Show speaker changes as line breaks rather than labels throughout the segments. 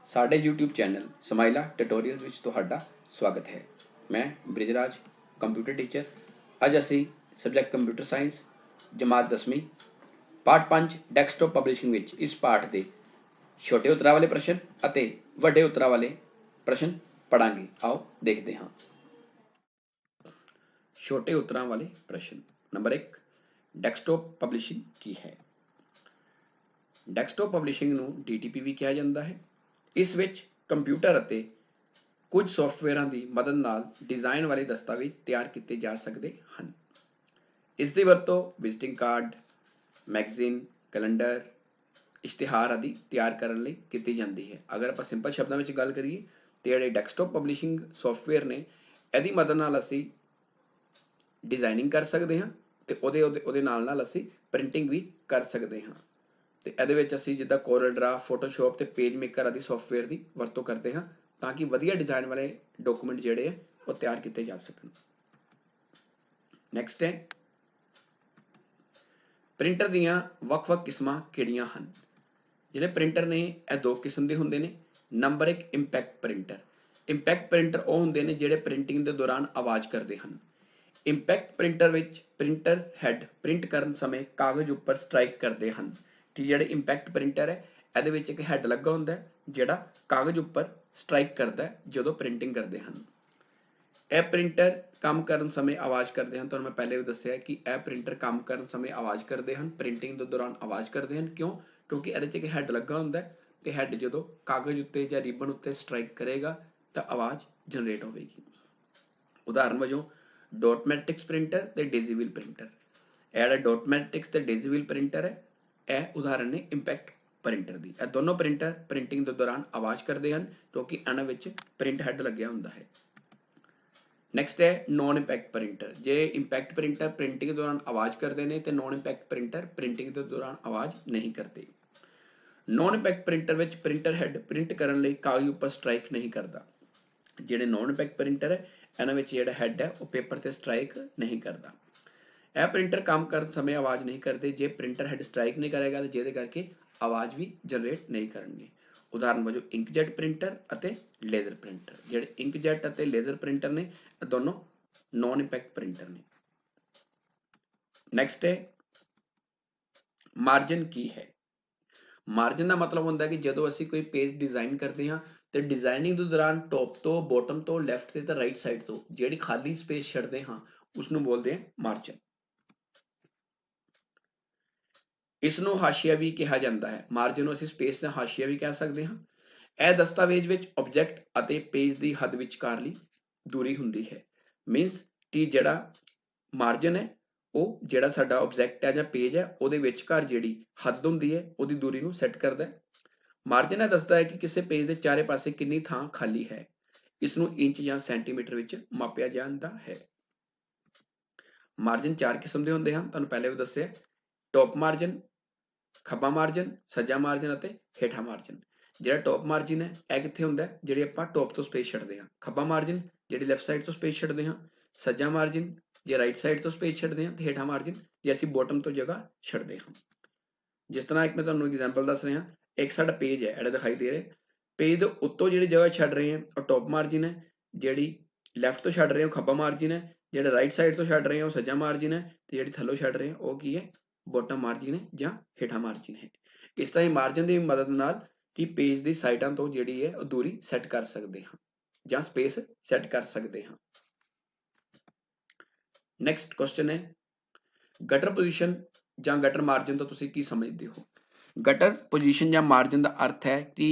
साडे YouTube channel समाइला tutorials विच तुहाडा स्वागत है। मैं ब्रिजराज कंप्यूटर टीचर। अज असी सबजैक्ट कंप्यूटर साइंस जमात 10वीं पार्ट 5 डैस्कटॉप पब्लिशिंग विच इस पाठ के छोटे उत्तरां वाले प्रश्न अते वड्डे उत्तरां वाले प्रश्न पढ़ांगे। आओ देखते हाँ। छोटे उत्तरां वाले प्रश्न। नंबर 1, डैस्कटॉप पब्लिशिंग की है। डैस्कटॉप पब्लिशिंग नूं DTP भी कहा जाता है। इस विच कंप्यूटर ਅਤੇ कुछ सॉफ्टवेयरां की मदद नाल डिजाइन वाले दस्तावेज तैयार किए जा सकते हैं। इसकी वरतों विजिटिंग कार्ड, मैगजीन, कैलेंडर, इश्तिहार आदि तैयार करने लई की जाती है। अगर आप सिंपल शब्दों में गल करिए तो जिहड़े डैस्कटॉप पब्लिशिंग सॉफ्टवेयर ने इहदी मदद नाल असीं डिजाइनिंग कर सकते हैं तो उहदे नाल असीं प्रिंटिंग भी कर सकते हैं। तो ये असीं जिद्दां कोरल ड्रा, फोटोशॉप ते पेज मेकर आदि सॉफ्टवेयर की वरतों करते हैं ताकि वधिया डिजाइन वाले डॉक्यूमेंट जिहड़े वो तैयार किए जा सकन। नैक्सट है प्रिंटर दीयां वख-वख किस्मां किहड़ियां हन। जिहड़े प्रिंटर ने यह दो किस्म के हुंदे ने। Number 1, impact printer. Impact printer वो हुंदे ने जिहड़े प्रिंटिंग के दौरान आवाज़ करते हैं। Impact printer which printer head print करन समय कागज उपर स्ट्राइक करते हैं। कि जिहड़े इंपैक्ट प्रिंटर है इहदे विच एक हैड लगा हुंदा है जिहड़ा कागज उपर स्ट्राइक करता है जदों प्रिंटिंग करते हैं। यह प्रिंटर काम करन समय आवाज़ करते हैं। तो मैं पहले भी दस्सिया कि यह प्रिंटर काम करन समय आवाज़ करते हैं, प्रिंटिंग के दौरान आवाज़ करते हैं। क्यों? क्योंकि इहदे एक हैड लगा हुंदा है ते हैड जदों कागज उत्ते जां रिबन उत्ते स्ट्राइक करेगा तो आवाज़ जनरेट होगी। उदाहरण वजों डॉटमैटिक्स प्रिंटर ते डेजीविल प्रिंटर। यह डॉटमैटिक्स ते डेजीविल प्रिंटर है यह उदाहरण ने इंपैक्ट प्रिंटर की। यह दोनों प्रिंटर प्रिंटिंग के दौरान आवाज़ करते हैं क्योंकि इन्हां विच प्रिंट हैड लग्या हुंदा है। नैक्सट है नॉन इंपैक्ट प्रिंटर। जे इंपैक्ट प्रिंटर प्रिंटिंग के दौरान आवाज़ करते हैं तो नॉन इंपैक्ट प्रिंटर प्रिंटिंग के दौरान आवाज़ नहीं करते। Non impact printer which printer head print करने लई कागज उपर स्ट्राइक नहीं करता। जिहड़े नॉन इंपैक्ट प्रिंटर है इन्हां विच जिहड़ा हैड है वो पेपर ते स्ट्राइक नहीं करता। यह प्रिंटर काम करते समय आवाज़ नहीं करते। जे प्रिंटर हैड स्ट्राइक नहीं करेगा तो जिहदे करके आवाज़ भी जनरेट नहीं करेंगे। उदाहरण वजों इंकजैट प्रिंटर अते लेजर प्रिंटर। जिहड़े इंकजैट अते लेजर प्रिंटर ने दोनों नॉन इंपैक्ट प्रिंटर ने। नैक्सट है मार्जिन की है। मार्जिन का मतलब होंदा है कि जदों असीं कोई पेज डिजाइन करते हैं तो डिजाइनिंग के दौरान टॉप तो बॉटम तो लैफ्ट से तो राइट साइड तो जिहड़ी खाली स्पेस छड्डदे हां उसनूं बोलते हैं मार्जिन। इसनूं हाशिया भी कहा जाता है। मार्जिन नूं असीं स्पेस का हाशिया भी कह सकते हैं। यह दस्तावेज विच ऑब्जेक्ट अते पेज की हद विचकारली दूरी हुंदी है। मीनस कि जिहड़ा मार्जिन है वो जिहड़ा साडा ऑब्जेक्ट है जां पेज है उहदे विचकार जिहड़ी हद हुंदी है उहदी दूरी नूं सैट करदा है। मार्जिन यह दसदा है कि किसी पेज के चारे पासे कितनी थां खाली है। इसनूं इंच या सेंटीमीटर विच मापिया जाता है। मार्जिन 4 किस्म के होंदे हैं। तुहानूं पहले भी दस्सिआ टॉप मार्जिन, खब्बा मार्जिन, सज्जा मार्जिन अते हेठा मार्जिन। जिहड़ा टॉप मार्जिन है यह कित्थे हुंदा है जिहड़ी आपां टॉप तो स्पेस छड्डदे हां। खब्बा मार्जिन जिहड़ी लैफ्ट साइड तो स्पेस छड्डदे हां। सज्जा मार्जिन जे राइट साइड तो स्पेस छड्डदे हां ते हेठा मार्जिन जे असीं बॉटम तो जगह छड्डदे हां। जिस तरह एक मैं तुहानूं एग्जांपल दस रहा। एक साडा पेज है जिहड़ा दिखाई दे रहा है। पेज दे उत्तों जिहड़ी जगह छड्ड रहे हैं वो टॉप मार्जिन है। जिहड़ी लैफ्ट तो छड्ड रहे हो खब्बा मार्जिन है। जिहड़ा राइट साइड तो छड्ड रहे हो सज्जा मार्जिन है ते जिहड़ी थल्लों छड्ड रहे हो वो की है बॉटम मार्जिन है जां हेठा मार्जिन है। इस तरह मार्जिन की मदद नाल कि पेज की साइडां तो जिहड़ी है वो दूरी सैट कर सकते हैं जां स्पेस सैट कर सकते हैं। नैक्सट क्वेश्चन है गटर पोजीशन जां गटर मार्जिन तो तुसीं की समझते हो। गटर पोजीशन जां मार्जिन का अर्थ है कि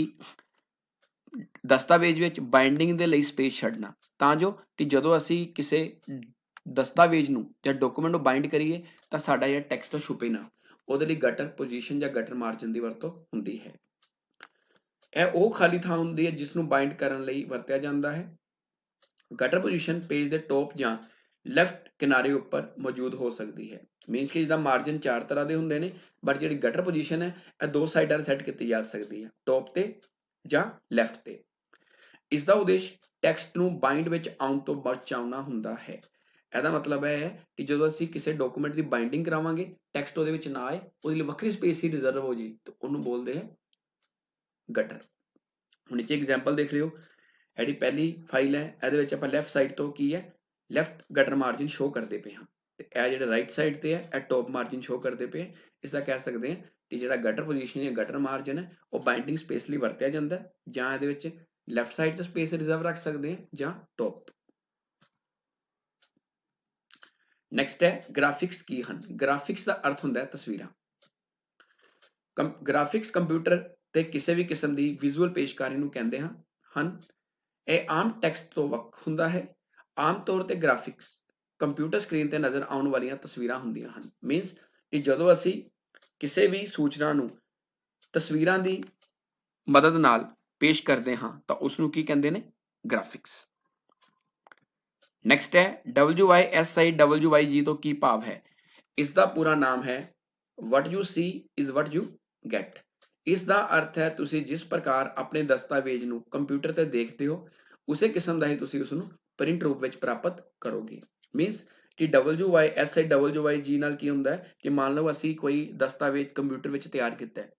दस्तावेज विच बाइंडिंग के लिए स्पेस छड्डना तां जो कि जदों असीं किसी दस्तावेज नूं जां डॉक्यूमेंट नूं बाइंड करिए तां साडा जिहड़ा टैक्सट छुपे ना ਉਹਦੇ ਲਈ गटर पोजीशन ਜਾਂ गटर मार्जिन की ਵਰਤੋਂ ਹੁੰਦੀ है। यह ਉਹ खाली ਥਾਂ ਹੁੰਦੀ ਹੈ ਜਿਸ ਨੂੰ ਬਾइंड ਕਰਨ ਲਈ ਵਰਤਿਆ ਜਾਂਦਾ ਹੈ। गटर पोजीशन पेज के टॉप ਜਾਂ ਲੈਫਟ किनारे ਉੱਪਰ मौजूद हो सकती है। मीनस कि जिद्दां मार्जिन 4 तरह के ਹੁੰਦੇ ਨੇ बट ਜਿਹੜੀ गटर पोजीशन है ਇਹ दो साइडाਂ ਤੇ सैट ਕੀਤੀ ਜਾ ਸਕਦੀ ਹੈ टॉप ਤੇ ਜਾਂ ਲੈਫਟ ਤੇ। ਇਸ ਦਾ ਉਦੇਸ਼ ਟੈਕਸਟ ਨੂੰ ਬਾइंड ਵਿੱਚ ਆਉਣ ਤੋਂ ਬਚਾਉਣਾ ਹੁੰਦਾ ਹੈ। ਇਹਦਾ मतलब है कि ਜਦੋਂ ਅਸੀਂ ਕਿਸੇ ਡਾਕੂਮੈਂਟ ਦੀ ਬਾइंडिंग ਕਰਾਵਾਂਗੇ ਟੈਕਸਟ ਉਹਦੇ ਵਿੱਚ ਨਾ ਆਏ ਉਹਦੇ ਲਈ ਵੱਖਰੀ ਸਪੇਸ ਹੀ ਰਿਜ਼ਰਵ ਹੋ ਜੇ ਤਾਂ ਉਹਨੂੰ ਬੋਲਦੇ ਹੈ ਗਟਰ। ਹੁਣ ਨੀਚੇ ਐਗਜ਼ਾਮਪਲ ਦੇਖ ਲਿਓ, ਜਿਹੜੀ ਪਹਿਲੀ ਫਾਈਲ ਹੈ ਇਹਦੇ ਵਿੱਚ ਆਪਾਂ ਲੈਫਟ ਸਾਈਡ ਤੋਂ ਕੀ ਹੈ, ਲੈਫਟ ਗਟਰ ਮਾਰਜਿਨ ਸ਼ੋ ਕਰਦੇ ਪਏ ਹਾਂ, ਤੇ ਇਹ ਜਿਹੜਾ ਰਾਈਟ ਸਾਈਡ ਤੇ ਹੈ ਇਹ ਟੌਪ ਮਾਰਜਿਨ ਸ਼ੋ ਕਰਦੇ ਪਏ। ਇਸ ਦਾ ਕਹਿ ਸਕਦੇ ਹਾਂ ਕਿ ਜਿਹੜਾ ਗਟਰ ਪੋਜੀਸ਼ਨ ਜਾਂ ਗਟਰ ਮਾਰਜਿਨ ਹੈ ਉਹ ਬਾਈਂਡਿੰਗ ਸਪੇਸ ਲਈ ਵਰਤਿਆ ਜਾਂਦਾ, ਜਾਂ ਇਹਦੇ ਵਿੱਚ ਲੈਫਟ ਸਾਈਡ ਤੋਂ ਸਪੇਸ ਰਿਜ਼ਰਵ ਰੱਖ ਸਕਦੇ ਹਾਂ ਜਾਂ ਟੌਪ ਤੋਂ। ਨੈਕਸਟ ਹੈ ਗ੍ਰਾਫਿਕਸ ਕੀ ਹਨ। ਗ੍ਰਾਫਿਕਸ ਦਾ ਅਰਥ ਹੁੰਦਾ ਹੈ ਤਸਵੀਰਾਂ। ਗ੍ਰਾਫਿਕਸ ਕੰਪਿਊਟਰ ਤੇ ਕਿਸੇ ਵੀ ਕਿਸਮ ਦੀ ਵਿਜ਼ੂਅਲ ਪੇਸ਼ਕਾਰੀ ਨੂੰ ਕਹਿੰਦੇ ਹਨ। ਇਹ ਆਮ ਟੈਕਸਟ ਤੋਂ ਵੱਖ ਹੁੰਦਾ ਹੈ। ਆਮ ਤੌਰ ਤੇ ਗ੍ਰਾਫਿਕਸ ਕੰਪਿਊਟਰ ਸਕਰੀਨ ਤੇ ਨਜ਼ਰ ਆਉਣ ਵਾਲੀਆਂ ਤਸਵੀਰਾਂ ਹੁੰਦੀਆਂ ਹਨ। ਮੀਨਸ ਕਿ ਜਦੋਂ ਅਸੀਂ ਕਿਸੇ ਵੀ ਸੂਚਨਾ ਨੂੰ ਤਸਵੀਰਾਂ ਦੀ ਮਦਦ ਨਾਲ ਪੇਸ਼ ਕਰਦੇ ਹਾਂ ਤਾਂ ਉਸ ਨੂੰ ਕੀ ਕਹਿੰਦੇ ਨੇ, ਗ੍ਰਾਫਿਕਸ। ਨੈਕਸਟ ਹੈ WYSIWYG ਤੋਂ ਕੀ ਭਾਵ ਹੈ। ਇਸ ਦਾ ਪੂਰਾ ਨਾਮ ਹੈ what you see is what you get। ਇਸ ਦਾ ਅਰਥ ਹੈ ਤੁਸੀਂ ਜਿਸ ਪ੍ਰਕਾਰ ਆਪਣੇ ਦਸਤਾਵੇਜ਼ ਨੂੰ ਕੰਪਿਊਟਰ ਤੇ ਦੇਖਦੇ ਹੋ ਉਸੇ ਕਿਸਮ ਦਾ ਹੀ ਤੁਸੀਂ ਉਸ ਨੂੰ ਪ੍ਰਿੰਟ ਰੂਪ ਵਿੱਚ ਪ੍ਰਾਪਤ ਕਰੋਗੇ। ਮੀਨਸ ਕਿ WYSIWYG ਨਾਲ ਕੀ ਹੁੰਦਾ ਹੈ ਕਿ ਮੰਨ ਲਓ ਅਸੀਂ ਕੋਈ ਦਸਤਾਵੇਜ਼ ਕੰਪਿਊਟਰ ਵਿੱਚ ਤਿਆਰ ਕੀਤਾ ਹੈ,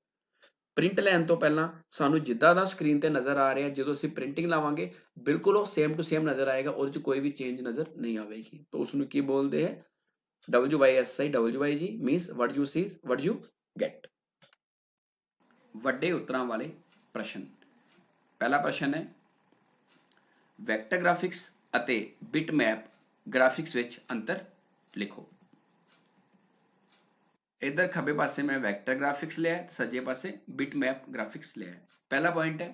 ਪ੍ਰਿੰਟ ਲੈਣ ਤੋਂ ਪਹਿਲਾਂ ਸਾਨੂੰ ਜਿੱਦਾਂ ਦਾ ਸਕਰੀਨ ਤੇ ਨਜ਼ਰ ਆ ਰਿਹਾ, ਜਦੋਂ ਅਸੀਂ ਪ੍ਰਿੰਟਿੰਗ ਲਾਵਾਂਗੇ ਬਿਲਕੁਲ ਉਹ ਸੇਮ ਟੂ ਸੇਮ ਨਜ਼ਰ ਆਏਗਾ, ਉਹਦੇ 'ਚ ਕੋਈ ਵੀ ਚੇਂਜ ਨਜ਼ਰ ਨਹੀਂ ਆਵੇਗੀ। ਤਾਂ ਉਸ ਨੂੰ ਕੀ ਬੋਲਦੇ ਹੈ, WYSIWYG means what you see what you get। ਵੱਡੇ ਉਤਰਾਂ ਵਾਲੇ ਪ੍ਰਸ਼ਨ। ਪਹਿਲਾ ਪ੍ਰਸ਼ਨ ਹੈ ਵੈਕਟਰ ਗ੍ਰਾਫਿਕਸ ਅਤੇ ਬਿਟਮੈਪ ਗ੍ਰਾਫਿਕਸ ਵਿੱਚ ਅੰਤਰ ਲਿਖੋ। इधर खब्बे पासे मैं वैक्टर ग्राफिक्स लिया है, सज्जे पासे बिटमैप ग्राफिक्स लिया है। पहला पॉइंट है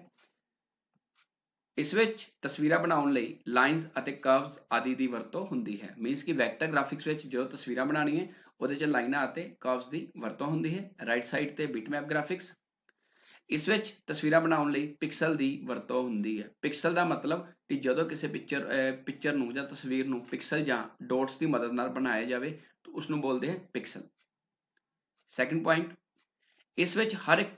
इस विच तस्वीरां बनाउण लई लाइनस अते कर्व्स आदि दी वरतों हुंदी है। मीनस कि वैक्टर ग्राफिक्स विच जो तस्वीरां बनानी है ਉਹਦੇ ਚ ਲਾਈਨਾਂ ਅਤੇ कर्व्स ਦੀ ਵਰਤੋਂ ਹੁੰਦੀ ਹੈ। ਰਾਈਟ ਸਾਈਡ ਤੇ ਬਿਟਮੈਪ ਗ੍ਰਾਫਿਕਸ। ਇਸ ਵਿੱਚ ਤਸਵੀਰਾਂ ਬਣਾਉਣ ਲਈ ਪਿਕਸਲ ਦੀ ਵਰਤੋਂ ਹੁੰਦੀ ਹੈ। ਪਿਕਸਲ ਦਾ ਮਤਲਬ ਕਿ ਜਦੋਂ ਕਿਸੇ ਪਿਕਚਰ ਨੂੰ ਜਾਂ ਤਸਵੀਰ ਨੂੰ ਪਿਕਸਲ ਜਾਂ ਡੋਟਸ ਦੀ ਮਦਦ ਨਾਲ ਬਣਾਇਆ ਜਾਵੇ ਤਾਂ ਉਸ ਨੂੰ ਬੋਲਦੇ ਹਨ ਪਿਕਸਲ। ਸੈਕੰਡ ਪੁਆਇੰਟ ਇਸ ਵਿੱਚ ਹਰ ਇੱਕ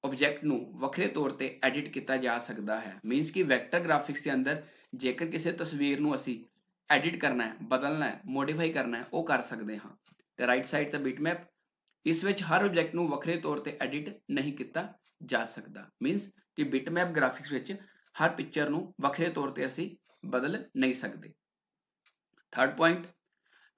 ਆਬਜੈਕਟ ਨੂੰ ਵੱਖਰੇ ਤੌਰ ਤੇ ਐਡਿਟ ਕੀਤਾ ਜਾ ਸਕਦਾ ਹੈ। ਮੀਨਸ ਕਿ ਵੈਕਟਰ ਗ੍ਰਾਫਿਕਸ ਦੇ ਅੰਦਰ ਜੇਕਰ ਕਿਸੇ ਤਸਵੀਰ ਨੂੰ ਅਸੀਂ ਐਡਿਟ ਕਰਨਾ ਹੈ, ਬਦਲਣਾ ਹੈ, ਮੋਡੀਫਾਈ ਕਰਨਾ ਹੈ, ਉਹ ਕਰ ਸਕਦੇ ਹਾਂ। ਤੇ ਰਾਈਟ ਸਾਈਡ ਤੇ ਬਿਟਮੈਪ ਇਸ ਵਿੱਚ ਹਰ ਆਬਜੈਕਟ ਨੂੰ ਵੱਖਰੇ ਤੌਰ ਤੇ ਐਡਿਟ ਨਹੀਂ ਕੀਤਾ ਜਾ ਸਕਦਾ। ਮੀਨਸ ਕਿ ਬਿਟਮੈਪ ਗ੍ਰਾਫਿਕਸ ਵਿੱਚ ਹਰ ਪਿਕਚਰ ਨੂੰ ਵੱਖਰੇ ਤੌਰ ਤੇ ਅਸੀਂ ਬਦਲ ਨਹੀਂ ਸਕਦੇ। ਥਰਡ ਪੁਆਇੰਟ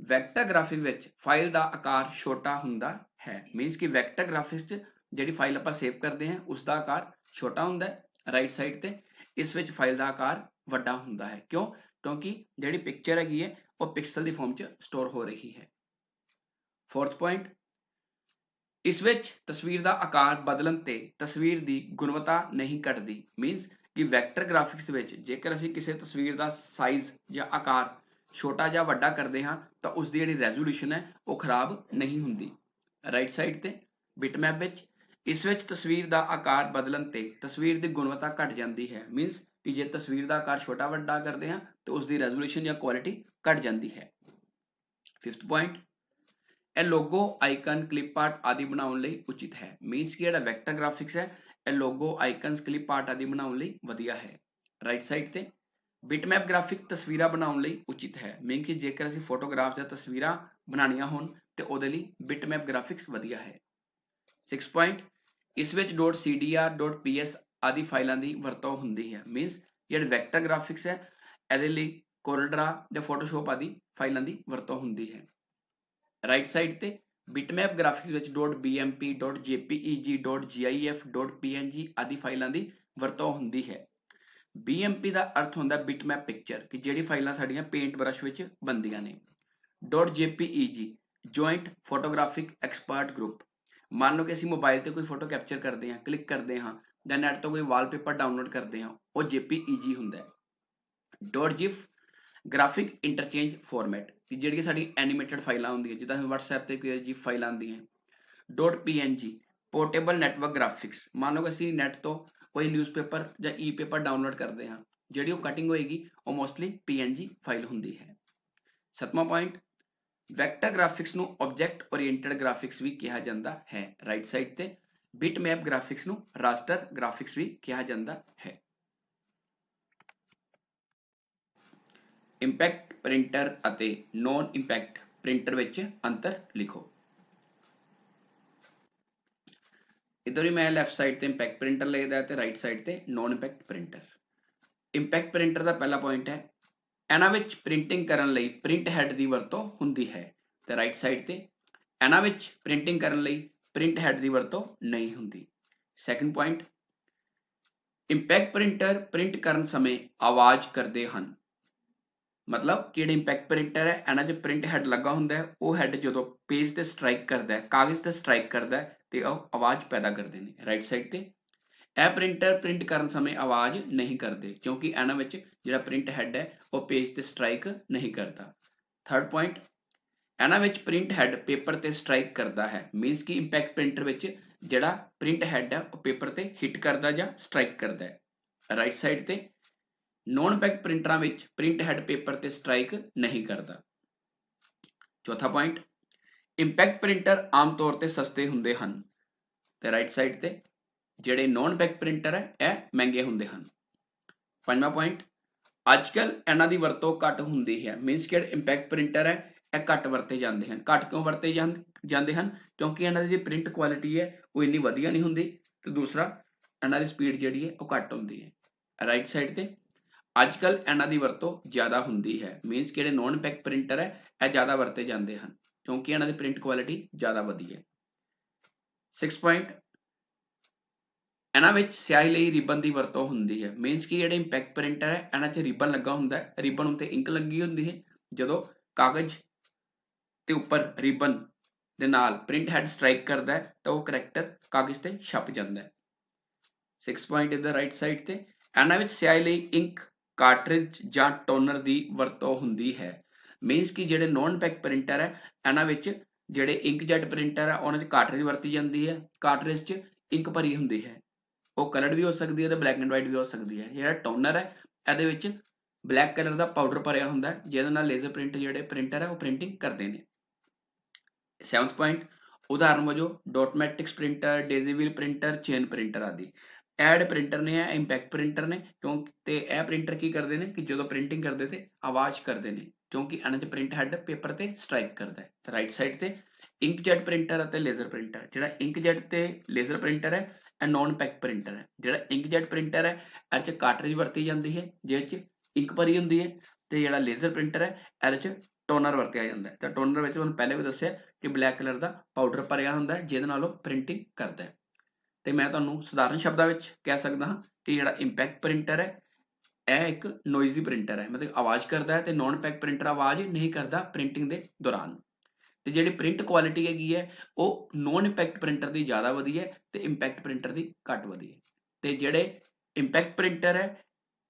ਵੈਕਟਰ ਗ੍ਰਾਫਿਕ ਵਿੱਚ ਫਾਈਲ ਦਾ ਆਕਾਰ ਛੋਟਾ ਹੁੰਦਾ ਹੈ। ਮੀਨਸ ਕਿ ਵੈਕਟਰ ਗ੍ਰਾਫਿਕਸ 'ਚ ਜਿਹੜੀ ਫਾਈਲ ਆਪਾਂ ਸੇਵ ਕਰਦੇ ਹਾਂ ਉਸ ਦਾ ਆਕਾਰ ਛੋਟਾ ਹੁੰਦਾ ਹੈ ਰਾਈਟ ਸਾਈਡ ਤੇ। ਇਸ ਵਿੱਚ ਫਾਈਲ ਦਾ ਆਕਾਰ ਵੱਡਾ ਹੁੰਦਾ ਹੈ। ਕਿਉਂ? ਕਿਉਂਕਿ ਜਿਹੜੀ ਪਿਕਚਰ ਹੈਗੀ ਹੈ ਉਹ ਪਿਕਸਲ ਦੀ ਫਾਰਮ 'ਚ ਸਟੋਰ ਹੋ ਰਹੀ ਹੈ। ਫੋਰਥ ਪੁਆਇੰਟ ਇਸ ਵਿੱਚ ਤਸਵੀਰ ਦਾ ਆਕਾਰ ਬਦਲਣ ਤੇ ਤਸਵੀਰ ਦੀ ਗੁਣਵੱਤਾ ਨਹੀਂ ਘਟਦੀ। ਮੀਨਸ ਕਿ ਵੈਕਟਰ ਗ੍ਰਾਫਿਕਸ ਵਿੱਚ ਜੇਕਰ ਅਸੀਂ ਕਿਸੇ ਤਸਵੀਰ ਦਾ ਸਾਈਜ਼ ਜਾਂ ਆਕਾਰ ਛੋਟਾ ਜਾਂ ਵੱਡਾ ਕਰਦੇ ਹਾਂ ਤਾਂ ਉਸ ਦੀ ਜਿਹੜੀ ਰੈਜ਼ੋਲੂਸ਼ਨ ਹੈ ਉਹ ਖਰਾਬ ਨਹੀਂ ਹੁੰਦੀ। ਰਾਈਟ ਸਾਈਡ ਤੇ ਬਿਟਮੈਪ ਵਿੱਚ ਇਸ ਵਿੱਚ ਤਸਵੀਰ ਦਾ ਆਕਾਰ ਬਦਲਣ ਤੇ ਤਸਵੀਰ ਦੀ ਗੁਣਵੱਤਾ ਘਟ ਜਾਂਦੀ ਹੈ। ਮੀਨਸ ਕਿ ਜੇ ਤਸਵੀਰ ਦਾ ਆਕਾਰ ਛੋਟਾ ਵੱਡਾ ਕਰਦੇ ਹਾਂ ਤਾਂ ਉਸ ਦੀ ਰੈਜ਼ੋਲੂਸ਼ਨ ਜਾਂ ਕੁਆਲਿਟੀ ਘਟ ਜਾਂਦੀ ਹੈ। ਫਿਫਥ ਪੁਆਇੰਟ ਇਹ ਲੋਗੋ, ਆਈਕਨ, ਕਲਿੱਪ ਆਰਟ ਆਦਿ ਬਣਾਉਣ ਲਈ ਉਚਿਤ ਹੈ। ਮੀਨਸ ਕਿ ਜਿਹੜਾ ਵੈਕਟਰ ਗ੍ਰਾਫਿਕਸ ਹੈ ਇਹ ਲੋਗੋ, ਆਈਕਨਸ, ਕਲਿੱਪ ਆਰਟ ਆਦि ਬਣਾਉਣ ਲਈ ਵਧੀਆ ਹੈ। ਰਾਈਟ ਸਾਈਡ ਤੇ ਬਿਟਮੈਪ ਗ੍ਰਾਫਿਕ ਤਸਵੀਰਾਂ ਬਣਾਉਣ ਲਈ ਉਚਿਤ ਹੈ। ਮੀਨ ਕਿ ਜੇਕਰ ਅਸੀਂ ਫੋਟੋਗ੍ਰਾਫ ਜਾਂ ਤਸਵੀਰਾਂ ਬਣਾਉਣੀਆਂ ਹੋਣ ਤੇ ਉਹਦੇ ਲਈ ਬਿਟਮੈਪ ਗ੍ਰਾਫਿਕਸ ਵਧੀਆ ਹੈ। 6 ਪੁਆਇੰਟ ਇਸ ਵਿੱਚ .cdr, .ps ਆਦि ਫਾਈਲਾਂ ਦੀ ਵਰਤੋਂ ਹੁੰਦੀ ਹੈ। ਮੀਨਸ ਜਿਹੜੇ ਵੈਕਟਰ ਗ੍ਰਾਫਿਕਸ ਹੈ ਇਹਦੇ ਲਈ ਕੋਰਲਡਰਾ ਜਾਂ ਫੋਟੋਸ਼ੋਪ ਆਦਿ ਫਾਈਲਾਂ ਦੀ ਵਰਤੋਂ ਹੁੰਦੀ ਹੈ। ਰਾਈਟ ਸਾਈਡ ਤੇ ਬਿਟਮੈਪ ਗ੍ਰਾਫਿਕਸ ਵਿੱਚ .bmp, .jpeg, .gif, .png ਆਦਿ ਫਾਈਲਾਂ ਦੀ ਵਰਤੋਂ ਹੁੰਦੀ ਹੈ। BMP ਦਾ ਅਰਥ ਹੁੰਦਾ ਬਿਟਮੈਪ ਪਿਕਚਰ, ਕਿ ਜਿਹੜੀ ਫਾਈਲਾਂ ਸਾਡੀਆਂ ਪੇਂਟ ਬਰਸ਼ ਵਿੱਚ ਬਣਦੀਆਂ ਨੇ। .jpeg joint photographic expert group. ਮੰਨ ਲਓ ਕਿ ਅਸੀਂ ਮੋਬਾਈਲ ਤੇ ਕੋਈ ਫੋਟੋ ਕੈਪਚਰ ਕਰਦੇ ਹਾਂ, ਕਲਿੱਕ ਕਰਦੇ ਹਾਂ ਜਾਂ ਨੈਟ ਤੋਂ ਕੋਈ ਵਾਲਪੇਪਰ ਡਾਊਨਲੋਡ ਕਰਦੇ ਹਾਂ, ਉਹ JPEG ਹੁੰਦਾ ਹੈ। .gif ਗ੍ਰਾਫਿਕ ਇੰਟਰਚੇਂਜ ਫਾਰਮੈਟ, ਕਿ ਜਿਹੜੀ ਸਾਡੀ ਐਨੀਮੇਟਡ ਫਾਈਲਾਂ ਹੁੰਦੀਆਂ ਜਿੱਦਾਂ WhatsApp ਤੇ ਕੋਈ GIF ਫਾਈਲਾਂ ਆਉਂਦੀਆਂ। .png portable network graphics. ਮੰਨ ਲਓ ਕਿ ਅਸੀਂ ਨੈਟ ਤੋਂ ਕੋਈ ਨਿਊਜ਼ਪੇਪਰ ਜਾਂ ਈ-ਪੇਪਰ ਡਾਊਨਲੋਡ ਕਰਦੇ ਹਾਂ, ਜਿਹੜੀ ਉਹ ਕਟਿੰਗ ਹੋਏਗੀ ਉਹ ਮੋਸਟਲੀ PNG ਫਾਈਲ ਹੁੰਦੀ ਹੈ। 7ਵਾਂ ਪੁਆਇੰਟ ਵੈਕਟਰ ਗ੍ਰਾਫਿਕਸ ਨੂੰ ਆਬਜੈਕਟ ਓਰੀਐਂਟਡ ਗ੍ਰਾਫਿਕਸ ਵੀ ਕਿਹਾ ਜਾਂਦਾ ਹੈ। ਰਾਈਟ ਸਾਈਡ ਤੇ ਬਿਟਮੈਪ ਗ੍ਰਾਫਿਕਸ ਨੂੰ ਰਾਸਟਰ ਗ੍ਰਾਫਿਕਸ ਵੀ ਕਿਹਾ ਜਾਂਦਾ ਹੈ। ਇੰਪੈਕਟ ਪ੍ਰਿੰਟਰ ਅਤੇ ਨੌਨ ਇੰਪੈਕਟ ਪ੍ਰਿੰਟਰ ਵਿੱਚ ਅੰਤਰ ਲਿਖੋ। इधर भी मैं लैफ्ट साइड ते इंपैक्ट प्रिंटर लिखदा ते राइट साइड ते non impact printer. Impact printer ਦਾ ਪਹਿਲਾ ਪੁਆਇੰਟ ਹੈ ਇਹਨਾਂ ਵਿੱਚ ਪ੍ਰਿੰਟਿੰਗ ਕਰਨ ਲਈ ਪ੍ਰਿੰਟ ਹੈਡ ਦੀ ਵਰਤੋਂ ਹੁੰਦੀ ਹੈ ਤੇ ਰਾਈਟ ਸਾਈਡ ਤੇ ਇਹਨਾਂ ਵਿੱਚ ਪ੍ਰਿੰਟਿੰਗ ਕਰਨ ਲਈ ਪ੍ਰਿੰਟ ਹੈਡ ਦੀ ਵਰਤੋਂ ਨਹੀਂ ਹੁੰਦੀ। Second point, impact printer print ਕਰਨ ਸਮੇਂ ਆਵਾਜ਼ ਕਰਦੇ ਹਨ। ਮਤਲਬ ਜਿਹੜੇ ਇੰਪੈਕਟ ਪ੍ਰਿੰਟਰ ਹੈ ਇਹਨਾਂ 'ਚ ਪ੍ਰਿੰਟ ਹੈਡ ਲੱਗਾ ਹੁੰਦਾ ਹੈ, ਉਹ ਹੈਡ ਜਦੋਂ ਪੇਜ ਤੇ ਸਟ੍ਰਾਈਕ ਕਰਦਾ ਹੈ, ਕਾਗਜ਼ ਤੇ ਸਟ੍ਰਾਈਕ ਕਰਦਾ ਹੈ ਤੇ ਉਹ ਆਵਾਜ਼ ਪੈਦਾ ਕਰਦੇ ਨੇ। ਰਾਈਟ ਸਾਈਡ ਤੇ ਇਹ ਪ੍ਰਿੰਟਰ ਪ੍ਰਿੰਟ ਕਰਨ ਸਮੇਂ ਆਵਾਜ਼ ਨਹੀਂ ਕਰਦੇ ਕਿਉਂਕਿ ਇਹਨਾਂ ਵਿੱਚ ਜਿਹੜਾ ਪ੍ਰਿੰਟ ਹੈਡ ਹੈ ਉਹ ਪੇਜ ਤੇ ਸਟ੍ਰਾਈਕ ਨਹੀਂ ਕਰਦਾ। ਥਰਡ ਪੁਆਇੰਟ, ਇਹਨਾਂ ਵਿੱਚ ਪ੍ਰਿੰਟ ਹੈਡ ਪੇਪਰ ਤੇ ਸਟ੍ਰਾਈਕ ਕਰਦਾ ਹੈ। ਮੀਨਸ ਕਿ ਇੰਪੈਕਟ ਪ੍ਰਿੰਟਰ ਵਿੱਚ ਜਿਹੜਾ ਪ੍ਰਿੰਟ ਹੈਡ ਹੈ ਉਹ ਪੇਪਰ ਤੇ ਹਿੱਟ ਕਰਦਾ ਜਾਂ ਸਟ੍ਰਾਈਕ ਕਰਦਾ ਹੈ। ਰਾਈਟ ਸਾਈਡ ਤੇ ਨॉन ਇੰਪੈਕਟ ਪ੍ਰਿੰਟਰਾਂ ਵਿੱਚ ਪ੍ਰਿੰਟ ਹੈਡ ਪੇਪਰ ਤੇ ਸਟ੍ਰਾਈਕ ਨਹੀਂ ਕਰਦਾ। ਚੌਥਾ ਪੁਆਇੰਟ, ਇੰਪੈਕਟ ਪ੍ਰਿੰਟਰ ਆਮ ਤੌਰ ਤੇ ਸਸਤੇ ਹੁੰਦੇ ਹਨ ਤੇ ਰਾਈਟ ਸਾਈਡ ਤੇ ਜਿਹੜੇ ਨॉन ਇੰਪੈਕਟ ਪ੍ਰਿੰਟਰ ਹੈ ਇਹ ਮਹਿੰਗੇ ਹੁੰਦੇ ਹਨ। ਪੰਜਵਾਂ ਪੁਆਇੰਟ, ਅੱਜ ਕੱਲ ਇਹਨਾਂ ਦੀ ਵਰਤੋਂ ਘੱਟ ਹੁੰਦੀ ਹੈ। ਮੀਨਸ ਕਿ ਜਿਹੜੇ ਇੰਪੈਕਟ ਪ੍ਰਿੰਟਰ ਹੈ ਇਹ ਘੱਟ ਵਰਤੇ ਜਾਂਦੇ ਹਨ। ਘੱਟ ਕਿਉਂ ਵਰਤੇ ਜਾਂਦੇ ਹਨ? ਕਿਉਂਕਿ ਇਹਨਾਂ ਦੀ ਜਿਹੜੀ ਪ੍ਰਿੰਟ ਕੁਆਲਿਟੀ ਹੈ ਉਹ ਇੰਨੀ ਵਧੀਆ ਨਹੀਂ ਹੁੰਦੀ ਤੇ ਦੂਸਰਾ ਇਹਨਾਂ ਦੀ ਸਪੀਡ ਜਿਹੜੀ ਹੈ ਉਹ ਘੱਟ ਹੁੰਦੀ ਹੈ। ਰਾਈਟ ਸਾਈਡ ਤੇ ਅੱਜ ਕੱਲ ਇਹਨਾਂ ਦੀ ਵਰਤੋਂ ਜ਼ਿਆਦਾ ਹੁੰਦੀ ਹੈ। ਮੀਨਸ ਕਿ ਜਿਹੜੇ ਨॉन ਇੰਪੈਕਟ ਪ੍ਰਿੰਟਰ ਹੈ ਇਹ ਜ਼ਿਆਦਾ ਵਰਤੇ ਜਾਂਦੇ ਹਨ ਕਿਉਂਕਿ ਇਹਨਾਂ ਦੀ ਪ੍ਰਿੰਟ ਕੁਆਲਿਟੀ ਜ਼ਿਆਦਾ ਵਧੀਆ ਹੈ। 6 ਪੁਆਇੰਟ, ਇਹਨਾਂ ਵਿੱਚ ਸਿਆਹੀ ਲਈ ਰਿਬਨ ਦੀ ਵਰਤੋਂ ਹੁੰਦੀ ਹੈ। ਮੀਨਸ ਕਿ ਜਿਹੜੇ ਇੰਪੈਕਟ ਪ੍ਰਿੰਟਰ ਹੈ ਇਹਨਾਂ 'ਚ ਰਿਬਨ ਲੱਗਾ ਹੁੰਦਾ ਹੈ, ਰਿਬਨ ਉੱਤੇ ਇੰਕ ਲੱਗੀ ਹੁੰਦੀ ਹੈ। ਜਦੋਂ ਕਾਗਜ਼ ਤੇ ਉੱਪਰ ਰਿਬਨ ਦੇ ਨਾਲ ਪ੍ਰਿੰਟ ਹੈਡ ਸਟ੍ਰਾਈਕ ਕਰਦਾ ਹੈ ਤਾਂ ਉਹ ਕਰੈਕਟਰ ਕਾਗਜ਼ ਤੇ ਛਪ ਜਾਂਦਾ ਹੈ। 6 ਪੁਆਇੰਟ ਇਧਰ ਰਾਈਟ ਸਾਈਡ ਤੇ ਇਹਨਾਂ ਵਿੱਚ ਸਿਆਹੀ ਲਈ ਇੰਕ, ਕਾਰਟ੍ਰਿਜ ਜਾਂ ਟੋਨਰ ਦੀ ਵਰਤੋਂ ਹੁੰਦੀ ਹੈ। ਮੀਨਸ ਕਿ ਜਿਹੜੇ ਨॉन ਇੰਪੈਕਟ ਪ੍ਰਿੰਟਰ ਹੈ ਇਹਨਾਂ ਵਿੱਚ ਜਿਹੜੇ ਇੰਕਜੈਟ ਪ੍ਰਿੰਟਰ ਹੈ ਉਹਨਾਂ 'ਚ ਕਾਰਟ੍ਰਿਜ ਵਰਤੀ ਜਾਂਦੀ ਹੈ। ਕਾਰਟ੍ਰਿਜ 'ਚ ਇੰਕ ਭਰੀ ਹੁੰਦੀ ਹੈ, ਉਹ ਕਲਰਡ ਵੀ ਹੋ ਸਕਦੀ ਹੈ ਤੇ ਬਲੈਕ ਐਂਡ ਵਾਈਟ ਵੀ ਹੋ ਸਕਦੀ ਹੈ। ਜਿਹੜਾ ਟੋਨਰ ਹੈ ਇਹਦੇ ਵਿੱਚ ਬਲੈਕ ਕਲਰ ਦਾ ਪਾਊਡਰ ਭਰਿਆ ਹੁੰਦਾ ਹੈ ਜਿਹਦੇ ਨਾਲ ਲੇਜ਼ਰ ਪ੍ਰਿੰਟ ਜਿਹੜੇ ਪ੍ਰਿੰਟਰ ਹੈ ਉਹ ਪ੍ਰਿੰਟਿੰਗ ਕਰਦੇ ਨੇ। 7th ਪੁਆਇੰਟ, ਉਦਾਹਰਨ ਵਜੋਂ ਡਾਟਮੈਟਿਕਸ ਪ੍ਰਿੰਟਰ, ਡੇਜ਼ੀਵਿਲ ਪ੍ਰਿੰਟਰ, ਚੇਨ ਪ੍ਰਿੰਟਰ ਆਦਿ। ਐਡ ਪ੍ਰਿੰਟਰ ਨੇ ਇਹ ਇੰਪੈਕਟ ਪ੍ਰਿੰਟਰ ਨੇ ਕਿਉਂਕਿ ਇਹ ਪ੍ਰਿੰਟਰ ਕੀ ਕਰਦੇ ਨੇ ਕਿ ਜਦੋਂ ਪ੍ਰਿੰਟਿੰਗ ਕਰਦੇ ਤੇ ਆਵਾਜ਼ ਕਰਦੇ ਨੇ ਕਿਉਂਕਿ ਇਹਨਾਂ 'ਚ ਪ੍ਰਿੰਟ ਹੈਡ ਪੇਪਰ ਤੇ ਸਟ੍ਰਾਈਕ ਕਰਦਾ ਹੈ। ਤੇ ਰਾਈਟ ਸਾਈਡ ਤੇ ਇੰਕਜੈਟ ਪ੍ਰਿੰਟਰ ਅਤੇ ਲੇਜ਼ਰ ਪ੍ਰਿੰਟਰ। ਜਿਹੜਾ ਇੰਕਜੈਟ ਤੇ ਲੇਜ਼ਰ ਪ੍ਰਿੰਟਰ ਹੈ ਇਹ ਨॉन ਇੰਪੈਕਟ ਪ੍ਰਿੰਟਰ ਹੈ। ਜਿਹੜਾ ਇੰਕਜੈਟ ਪ੍ਰਿੰਟਰ ਹੈ ਇਹ 'ਚ ਕਾਰਟ੍ਰਿਜ ਵਰਤੀ ਜਾਂਦੀ ਹੈ ਜਿਹਦੇ 'ਚ ਇੰਕ ਭਰੀ ਹੁੰਦੀ ਹੈ ਤੇ ਜਿਹੜਾ ਲੇਜ਼ਰ ਪ੍ਰਿੰਟਰ ਹੈ ਇਹਦੇ 'ਚ ਟੋਨਰ ਵਰਤਿਆ ਜਾਂਦਾ ਹੈ। ਤਾਂ ਟੋਨਰ ਵਿੱਚ ਤੁਹਾਨੂੰ ਪਹਿਲੇ ਵੀ ਦੱਸਿਆ ਕਿ ਬਲੈਕ ਕਲਰ ਦਾ ਪਾਊਡਰ ਭਰਿਆ ਹੁੰਦਾ ਹੈ ਜਿਹਦੇ ਨਾਲ ਉਹ ਪ੍ਰਿੰਟਿੰਗ ਕਰਦਾ ਹੈ। ਤੇ ਮੈਂ ਤੁਹਾਨੂੰ ਸਧਾਰਨ ਸ਼ਬਦਾਂ ਵਿੱਚ ਕਹਿ ਸਕਦਾ ਹਾਂ ਕਿ ਜਿਹੜਾ ਇੰਪੈਕਟ ਪ੍ਰਿੰਟਰ ਹੈ ਇਹ ਇੱਕ ਨੋਇਜ਼ੀ ਪ੍ਰਿੰਟਰ ਹੈ, ਮਤਲਬ ਆਵਾਜ਼ ਕਰਦਾ ਹੈ ਤੇ ਨॉन ਇੰਪੈਕਟ ਪ੍ਰਿੰਟਰ ਆਵਾਜ਼ ਨਹੀਂ ਕਰਦਾ ਪ੍ਰਿੰਟਿੰਗ ਦੇ ਦੌਰਾਨ। ਤੇ ਜਿਹੜੀ ਪ੍ਰਿੰਟ ਕੁਆਲਿਟੀ ਹੈਗੀ ਹੈ ਉਹ ਨॉन ਇੰਪੈਕਟ ਪ੍ਰਿੰਟਰ ਦੀ ਜ਼ਿਆਦਾ ਵਧੀਆ ਹੈ ਤੇ ਇੰਪੈਕਟ ਪ੍ਰਿੰਟਰ ਦੀ ਘੱਟ ਵਧੀਆ। ਤੇ ਜਿਹੜੇ ਇੰਪੈਕਟ ਪ੍ਰਿੰਟਰ ਹੈ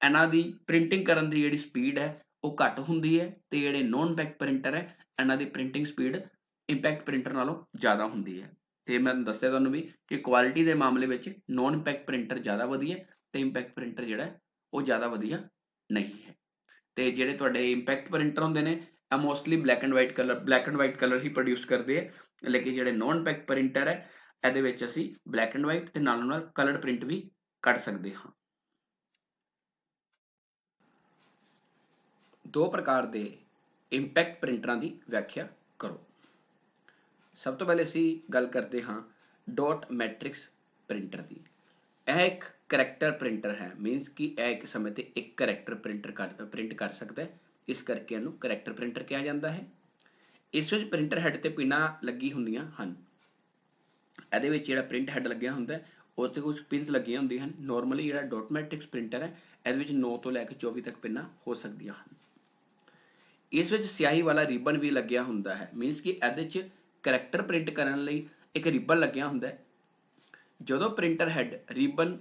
ਇਹਨਾਂ ਦੀ ਪ੍ਰਿੰਟਿੰਗ ਕਰਨ ਦੀ ਜਿਹੜੀ ਸਪੀਡ ਹੈ ਉਹ ਘੱਟ ਹੁੰਦੀ ਹੈ ਤੇ ਜਿਹੜੇ ਨॉन ਇੰਪੈਕਟ ਪ੍ਰਿੰਟਰ ਹੈ ਇਹਨਾਂ ਦੀ ਪ੍ਰਿੰਟਿੰਗ ਸਪੀਡ ਇੰਪੈਕਟ ਪ੍ਰਿੰਟਰ ਨਾਲੋਂ ਜ਼ਿਆਦਾ ਹੁੰਦੀ ਹੈ। ਤੇ ਮੈਂ ਦੱਸਿਆ ਤੁਹਾਨੂੰ ਵੀ ਕਿ ਕੁਆਲਿਟੀ ਦੇ ਮਾਮਲੇ ਵਿੱਚ ਨॉन ਇੰਪੈਕਟ ਪ੍ਰਿੰਟਰ ਜ਼ਿਆਦਾ ਵਧੀਆ ਤੇ ਇੰਪੈਕਟ ਪ੍ਰਿੰਟਰ ਜਿਹੜਾ ਉਹ ਜ਼ਿਆਦਾ ਵਧੀਆ ਨਹੀਂ ਹੈ। ਤੇ ਜਿਹੜੇ ਤੁਹਾਡੇ ਇੰਪੈਕਟ ਪ੍ਰਿੰਟਰ ਹੁੰਦੇ ਨੇ ਇਹ mostly black and white colour he produce ਕਰਦੇ ਆ, ਲੇਕਿਨ ਜਿਹੜੇ ਨॉन ਇੰਪੈਕਟ ਪ੍ਰਿੰਟਰ ਹੈ ਇਹਦੇ ਵਿੱਚ ਅਸੀਂ ਬਲੈਕ ਐਂਡ ਵਾਈਟ ਤੇ ਨਾਲੋਂ ਨਾਲ ਕਲਰ ਪ੍ਰਿੰਟ ਵੀ ਕੱਢ ਸਕਦੇ ਹਾਂ। ਦੋ ਪ੍ਰਕਾਰ ਦੇ ਇੰਪੈਕਟ ਪ੍ਰਿੰਟਰਾਂ ਦੀ ਵਿਆਖਿਆ ਕਰੋ। ਸਭ ਤੋਂ ਪਹਿਲੇ ਅਸੀਂ ਗੱਲ ਕਰਦੇ ਹਾਂ ਡਾਟ ਮੈਟ੍ਰਿਕਸ ਪ੍ਰਿੰਟਰ ਦੀ। ਇਹ ਇੱਕ ਕਰੈਕਟਰ ਪ੍ਰਿੰਟਰ ਹੈ। ਮੀਨਸ ਕਿ ਇਹ ਇੱਕ ਸਮੇਂ ਤੇ ਇੱਕ ਕਰੈਕਟਰ ਪ੍ਰਿੰਟ ਕਰ ਸਕਦਾ ਹੈ, ਇਸ ਕਰਕੇ ਇਹਨੂੰ ਕਰੈਕਟਰ ਪ੍ਰਿੰਟਰ ਕਿਹਾ ਜਾਂਦਾ ਹੈ। ਇਸ ਵਿੱਚ ਪ੍ਰਿੰਟਰ ਹੈਡ ਤੇ ਪਿਨਾਂ ਲੱਗੀ ਹੁੰਦੀਆਂ ਹਨ। ਇਹਦੇ ਵਿੱਚ ਜਿਹੜਾ ਪ੍ਰਿੰਟ ਹੈਡ ਲੱਗਿਆ ਹੁੰਦਾ ਹੈ ਉਹ 'ਤੇ ਕੁਝ ਪਿੰਸ ਲੱਗੀਆਂ ਹੁੰਦੀਆਂ ਹਨ। ਨੋਰਮਲੀ ਜਿਹੜਾ ਡਾਟ ਮੈਟ੍ਰਿਕਸ ਪ੍ਰਿੰਟਰ ਹੈ ਇਹਦੇ ਵਿੱਚ 9 ਤੋਂ ਲੈ ਕੇ 24 ਤੱਕ ਪਿੰਨਾਂ ਹੋ ਸਕਦੀਆਂ ਹਨ। ਇਸ ਵਿੱਚ ਸਿਆਹੀ ਵਾਲਾ ਰਿਬਨ ਵੀ ਲੱਗਿਆ ਹੁੰਦਾ ਹੈ। ਮੀਨਸ ਕਿ ਇਹਦੇ 'ਚ ਕਰੈਕਟਰ ਪ੍ਰਿੰਟ ਕਰਨ ਲਈ ਇੱਕ ਰਿਬਨ ਲੱਗਿਆ ਹੁੰਦਾ ਹੈ। ਜਦੋਂ ਪ੍ਰਿੰਟਰ ਹੈਡ ਰਿਬਨ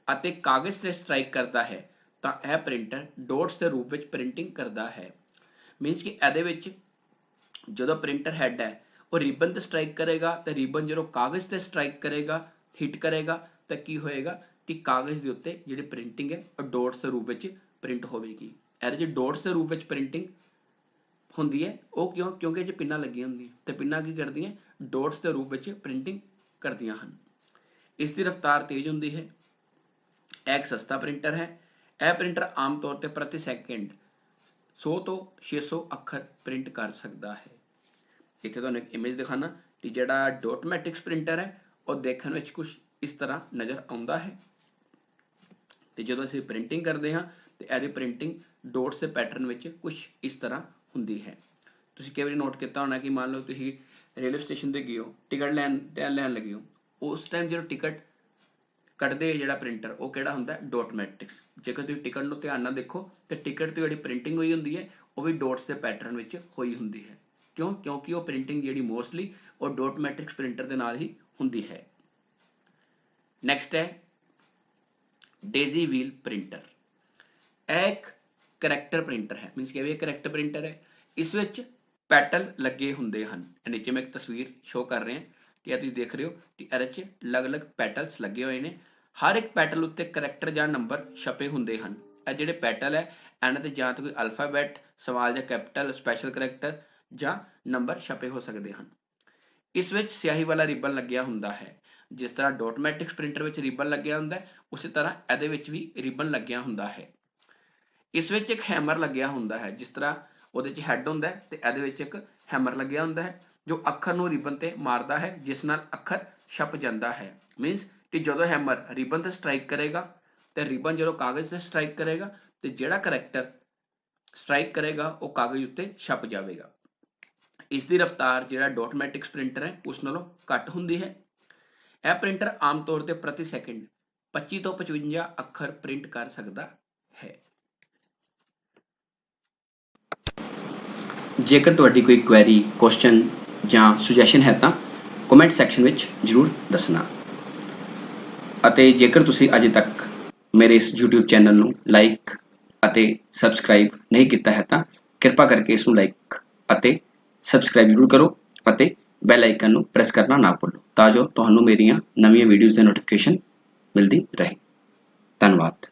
ਅਤੇ ਕਾਗਜ਼ ਤੇ ਸਟ੍ਰਾਈਕ ਕਰਦਾ ਹੈ ਤਾਂ ਇਹ ਪ੍ਰਿੰਟਰ ਡੋਟਸ ਦੇ ਰੂਪ ਵਿੱਚ ਪ੍ਰਿੰਟਿੰਗ ਕਰਦਾ ਹੈ। ਮੀਨਸ ਕਿ ਇਹਦੇ ਵਿੱਚ ਜਦੋਂ ਪ੍ਰਿੰਟਰ ਹੈਡ ਹੈ ਉਹ ਰਿਬਨ ਤੇ ਸਟ੍ਰਾਈਕ ਕਰੇਗਾ ਤੇ ਰਿਬਨ ਜਦੋਂ ਕਾਗਜ਼ ਤੇ ਸਟ੍ਰਾਈਕ ਕਰੇਗਾ, ਹਿੱਟ ਕਰੇਗਾ ਤਾਂ ਕੀ ਹੋਏਗਾ ਕਿ ਕਾਗਜ਼ ਦੇ ਉੱਤੇ ਜਿਹੜੀ ਪ੍ਰਿੰਟਿੰਗ ਹੈ ਉਹ ਡੋਟਸ ਦੇ ਰੂਪ ਵਿੱਚ ਪ੍ਰਿੰਟ ਹੋਵੇਗੀ। ਇਹਦੇ 'ਚ ਡੋਟਸ ਦੇ ਰੂਪ ਵਿੱਚ ਪ੍ਰਿੰਟਿੰਗ ਹੁੰਦੀ ਹੈ। ਉਹ ਕਿਉਂਕਿ ਇਹ 'ਚ ਪਿੰਨਾਂ ਲੱਗੀਆਂ ਹੁੰਦੀਆਂ ਤੇ ਪਿੰਨਾਂ ਕੀ ਕਰਦੀਆਂ ਡੋਟਸ ਦੇ ਰੂਪ ਵਿੱਚ ਪ੍ਰਿੰਟਿੰਗ ਕਰਦੀਆਂ ਹਨ। ਇਸ ਦੀ ਰਫ਼ਤਾਰ ਤੇਜ਼ ਹੁੰਦੀ ਹੈ। ਇਹ ਇੱਕ ਸਸਤਾ ਪ੍ਰਿੰਟਰ ਹੈ। ਇਹ ਪ੍ਰਿੰਟਰ ਆਮ ਤੌਰ ਤੇ ਪ੍ਰਤੀ ਸੈਕਿੰਡ 100 ਤੋਂ 600 ਅੱਖਰ ਪ੍ਰਿੰਟ ਕਰ ਸਕਦਾ ਹੈ। ਇੱਥੇ ਤੁਹਾਨੂੰ ਇੱਕ ਇਮੇਜ ਦਿਖਾਣਾ ਕਿ ਜਿਹੜਾ ਡਾਟ ਮੈਟ੍ਰਿਕਸ ਪ੍ਰਿੰਟਰ ਹੈ ਉਹ ਦੇਖਣ ਵਿੱਚ ਕੁਝ ਇਸ ਤਰ੍ਹਾਂ ਨਜ਼ਰ ਆਉਂਦਾ ਹੈ। ਤੇ ਜਦੋਂ ਅਸੀਂ ਪ੍ਰਿੰਟਿੰਗ ਕਰਦੇ ਹਾਂ ਤੇ ਇਹਦੀ ਪ੍ਰਿੰਟਿੰਗ ਡੋਟਸ ਦੇ ਪੈਟਰਨ ਵਿੱਚ ਕੁਝ ਇਸ ਤਰ੍ਹਾਂ ਹੁੰਦੀ ਹੈ। ਤੁਸੀਂ ਕਈ ਵਾਰੀ ਨੋਟ ਕੀਤਾ ਹੋਣਾ ਕਿ ਮੰਨ ਲਓ ਤੁਸੀਂ ਰੇਲਵੇ ਸਟੇਸ਼ਨ ਤੇ ਗਏ ਹੋ, ਟਿਕਟ ਲੈਣ ਲੱਗੇ ਹੋ, ਉਸ ਟਾਈਮ ਜਦੋਂ ਟਿਕਟ ਕੱਢਦੇ ਜਿਹੜਾ ਪ੍ਰਿੰਟਰ ਉਹ ਕਿਹੜਾ ਹੁੰਦਾ ਡੋਟ ਮੈਟ੍ਰਿਕਸ। ਜੇਕਰ ਤੁਸੀਂ ਟਿਕਟ ਨੂੰ ਧਿਆਨ ਨਾਲ ਦੇਖੋ ਤੇ ਟਿਕਟ ਤੇ ਜਿਹੜੀ ਪ੍ਰਿੰਟਿੰਗ ਹੋਈ ਹੁੰਦੀ ਹੈ ਉਹ ਵੀ ਡੋਟਸ ਦੇ ਪੈਟਰਨ ਵਿੱਚ ਹੋਈ ਹੁੰਦੀ ਹੈ। ਕਿਉਂ? ਕਿਉਂਕਿ ਉਹ ਪ੍ਰਿੰਟਿੰਗ ਜਿਹੜੀ ਮੋਸਟਲੀ ਉਹ ਡੋਟ ਮੈਟ੍ਰਿਕਸ ਪ੍ਰਿੰਟਰ ਦੇ ਨਾਲ ਹੀ ਹੁੰਦੀ ਹੈ। ਨੈਕਸਟ ਹੈ ਡੇਜ਼ੀ ਵੀਲ ਪ੍ਰਿੰਟਰ। ਇਹ ਇੱਕ ਕਰੈਕਟਰ ਪ੍ਰਿੰਟਰ ਹੈ, ਮੀਨਸ ਕਿ ਇਹ ਕਰੈਕਟਰ ਪ੍ਰਿੰਟਰ ਹੈ। ਇਸ ਵਿੱਚ ਪੈਟਲ ਲੱਗੇ ਹੁੰਦੇ ਹਨ। ਨੀਚੇ ਮੈਂ ਇੱਕ ਤਸਵੀਰ ਸ਼ੋ ਕਰ ਰਿਹਾ ਕਿ ਤੁਸੀਂ ਦੇਖ ਰਹੇ ਹੋ ਕਿ ਇਹਦੇ 'ਚ ਅਲੱਗ-ਅਲੱਗ ਪੈਟਲਸ ਲੱਗੇ ਹੋਏ ਨੇ। ਹਰ ਇੱਕ ਪੈਟਲ ਉੱਤੇ ਕਰੈਕਟਰ ਜਾਂ ਨੰਬਰ ਛਪੇ ਹੁੰਦੇ ਹਨ। ਇਹ ਜਿਹੜੇ ਪੈਟਲ ਹੈ ਇਹਨਾਂ ਤੇ ਜਾਂ ਤਾਂ ਕੋਈ ਅਲਫਾਬੈਟ, ਸਮਾਲ ਜਾਂ ਕੈਪੀਟਲ, ਸਪੈਸ਼ਲ ਕਰੈਕਟਰ ਜਾਂ ਨੰਬਰ ਛਪੇ ਹੋ ਸਕਦੇ ਹਨ। ਇਸ ਵਿੱਚ ਸਿਆਹੀ ਵਾਲਾ ਰਿਬਨ ਲੱਗਿਆ ਹੁੰਦਾ ਹੈ। ਜਿਸ ਤਰ੍ਹਾਂ ਡੋਟ ਮੈਟ੍ਰਿਕਸ ਪ੍ਰਿੰਟਰ ਵਿੱਚ ਰਿਬਨ ਲੱਗਿਆ ਹੁੰਦਾ ਹੈ, ਉਸੇ ਤਰ੍ਹਾਂ ਇਹਦੇ ਵਿੱਚ ਵੀ ਰਿਬਨ ਲੱਗਿਆ ਹੁੰਦਾ ਹੈ। ਇਸ ਵਿੱਚ ਇੱਕ ਹੈਮਰ ਲੱਗਿਆ ਹੁੰਦਾ ਹੈ। ਜਿਸ ਤਰ੍ਹਾਂ ਉਹਦੇ 'ਚ ਹੈਡ ਹੁੰਦਾ ਹੈ ਤੇ ਇਹਦੇ ਵਿੱਚ ਇੱਕ ਹੈਮਰ ਲੱਗਿਆ ਹੁੰਦਾ ਹੈ ਜੋ ਅੱਖਰ ਨੂੰ ਰਿਬਨ ਤੇ ਮਾਰਦਾ ਹੈ, ਜਿਸ ਨਾਲ ਅੱਖਰ ਛਪ ਜਾਂਦਾ ਹੈ। ਮੀਨਸ ਕਿ ਜਦੋਂ ਹੈਮਰ ਰਿਬਨ ਤੇ ਸਟ੍ਰਾਈਕ ਕਰੇਗਾ ਤੇ ਰਿਬਨ ਜਦੋਂ ਕਾਗਜ਼ ਤੇ ਸਟ੍ਰਾਈਕ ਕਰੇਗਾ ਤੇ ਜਿਹੜਾ ਕਰੈਕਟਰ ਸਟ੍ਰਾਈਕ ਕਰੇਗਾ ਉਹ ਕਾਗਜ਼ ਉੱਤੇ ਛਪ ਜਾਵੇਗਾ। ਇਸ ਦੀ ਰਫ਼ਤਾਰ ਜਿਹੜਾ ਡੋਟ ਮੈਟ੍ਰਿਕਸ ਪ੍ਰਿੰਟਰ ਹੈ ਉਸ ਨਾਲੋਂ ਘੱਟ ਹੁੰਦੀ ਹੈ। ਇਹ ਪ੍ਰਿੰਟਰ ਆਮ ਤੌਰ ਤੇ ਪ੍ਰਤੀ ਸੈਕਿੰਡ 25 ਤੋਂ 55 ਅੱਖਰ ਪ੍ਰਿੰਟ ਕਰ ਸਕਦਾ ਹੈ। ਜੇਕਰ ਤੁਹਾਡੀ ਕੋਈ ਕੁਐਰੀ, ਕੁਐਸਚਨ ਜਾਂ ਸੁਜੈਸ਼ਨ ਹੈ ਤਾਂ ਕਮੈਂਟ ਸੈਕਸ਼ਨ ਵਿੱਚ ਜ਼ਰੂਰ ਦੱਸਣਾ। ਅਤੇ ਜੇਕਰ ਤੁਸੀਂ ਅਜੇ ਤੱਕ ਮੇਰੇ ਇਸ YouTube ਚੈਨਲ ਨੂੰ ਲਾਈਕ ਅਤੇ ਸਬਸਕ੍ਰਾਈਬ ਨਹੀਂ ਕੀਤਾ ਹੈ ਤਾਂ ਕਿਰਪਾ ਕਰਕੇ ਇਸ ਨੂੰ ਲਾਈਕ ਅਤੇ ਸਬਸਕ੍ਰਾਈਬ ਜ਼ਰੂਰ ਕਰੋ ਅਤੇ ਬੈਲ ਆਈਕਨ ਨੂੰ ਪ੍ਰੈਸ ਕਰਨਾ ਨਾ ਭੁੱਲੋ ਤਾਂ ਜੋ ਤੁਹਾਨੂੰ ਮੇਰੀਆਂ ਨਵੀਆਂ ਵੀਡੀਓਜ਼ ਦੀ ਨੋਟੀਫਿਕੇਸ਼ਨ ਮਿਲਦੀ ਰਹੇ। ਧੰਨਵਾਦ।